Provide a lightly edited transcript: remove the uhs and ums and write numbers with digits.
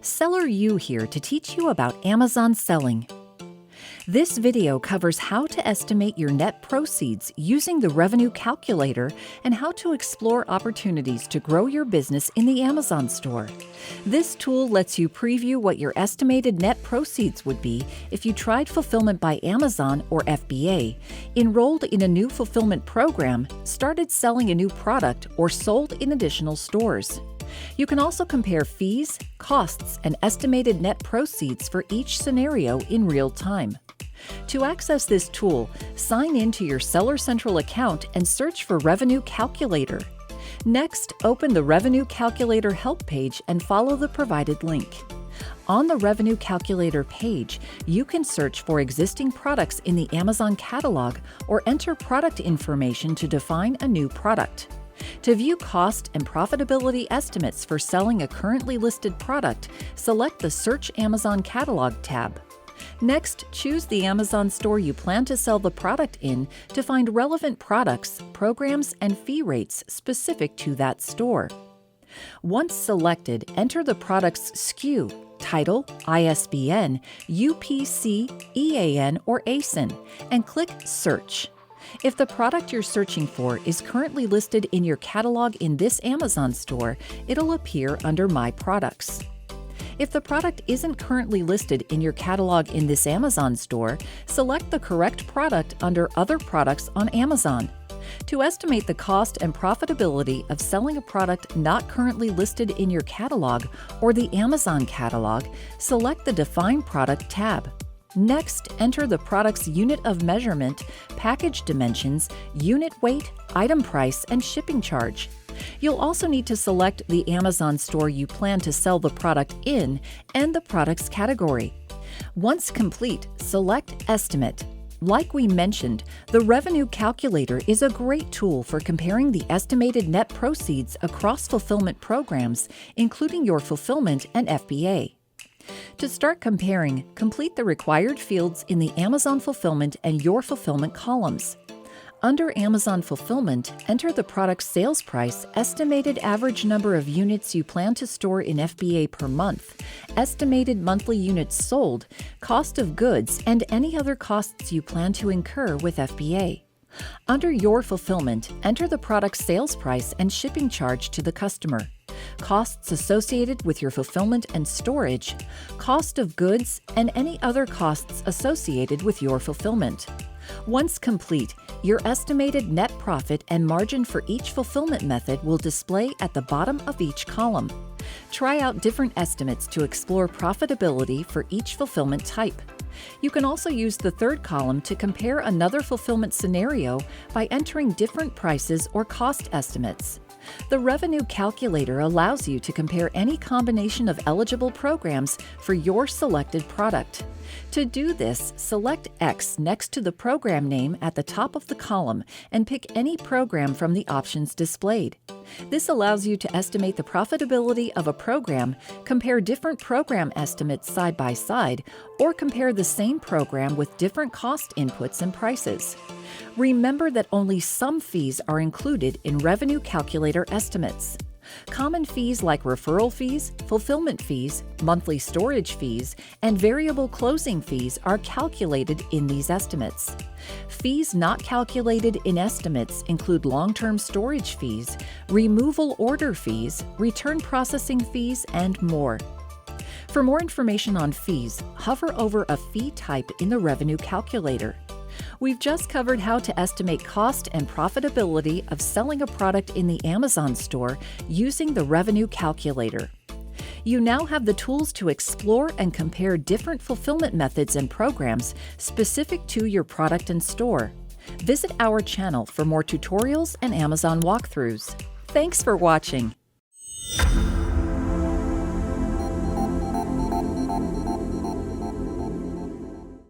Seller U here to teach you about Amazon selling. This video covers how to estimate your net proceeds using the revenue calculator and how to explore opportunities to grow your business in the Amazon store. This tool lets you preview what your estimated net proceeds would be if you tried Fulfillment by Amazon or FBA, enrolled in a new fulfillment program, started selling a new product, or sold in additional stores. You can also compare fees, costs, and estimated net proceeds for each scenario in real time. To access this tool, sign in to your Seller Central account and search for Revenue Calculator. Next, open the Revenue Calculator help page and follow the provided link. On the Revenue Calculator page, you can search for existing products in the Amazon catalog or enter product information to define a new product. To view cost and profitability estimates for selling a currently listed product, select the Search Amazon Catalog tab. Next, choose the Amazon store you plan to sell the product in to find relevant products, programs, and fee rates specific to that store. Once selected, enter the product's SKU, title, ISBN, UPC, EAN, or ASIN, and click Search. If the product you're searching for is currently listed in your catalog in this Amazon store, it'll appear under My Products. If the product isn't currently listed in your catalog in this Amazon store, select the correct product under Other Products on Amazon. To estimate the cost and profitability of selling a product not currently listed in your catalog or the Amazon catalog, select the Define Product tab. Next, enter the product's unit of measurement, package dimensions, unit weight, item price, and shipping charge. You'll also need to select the Amazon store you plan to sell the product in and the product's category. Once complete, select Estimate. Like we mentioned, the Revenue Calculator is a great tool for comparing the estimated net proceeds across fulfillment programs, including your fulfillment and FBA. To start comparing, complete the required fields in the Amazon Fulfillment and Your Fulfillment columns. Under Amazon Fulfillment, enter the product's sales price, estimated average number of units you plan to store in FBA per month, estimated monthly units sold, cost of goods, and any other costs you plan to incur with FBA. Under Your Fulfillment, enter the product's sales price and shipping charge to the customer, costs associated with your fulfillment and storage, cost of goods, and any other costs associated with your fulfillment. Once complete, your estimated net profit and margin for each fulfillment method will display at the bottom of each column. Try out different estimates to explore profitability for each fulfillment type. You can also use the third column to compare another fulfillment scenario by entering different prices or cost estimates. The Revenue Calculator allows you to compare any combination of eligible programs for your selected product. To do this, select X next to the program name at the top of the column and pick any program from the options displayed. This allows you to estimate the profitability of a program, compare different program estimates side by side, or compare the same program with different cost inputs and prices. Remember that only some fees are included in Revenue Calculator estimates. Common fees like referral fees, fulfillment fees, monthly storage fees, and variable closing fees are calculated in these estimates. Fees not calculated in estimates include long-term storage fees, removal order fees, return processing fees, and more. For more information on fees, hover over a fee type in the Revenue Calculator. We've just covered how to estimate cost and profitability of selling a product in the Amazon store using the Revenue Calculator. You now have the tools to explore and compare different fulfillment methods and programs specific to your product and store. Visit our channel for more tutorials and Amazon walkthroughs. Thanks for watching.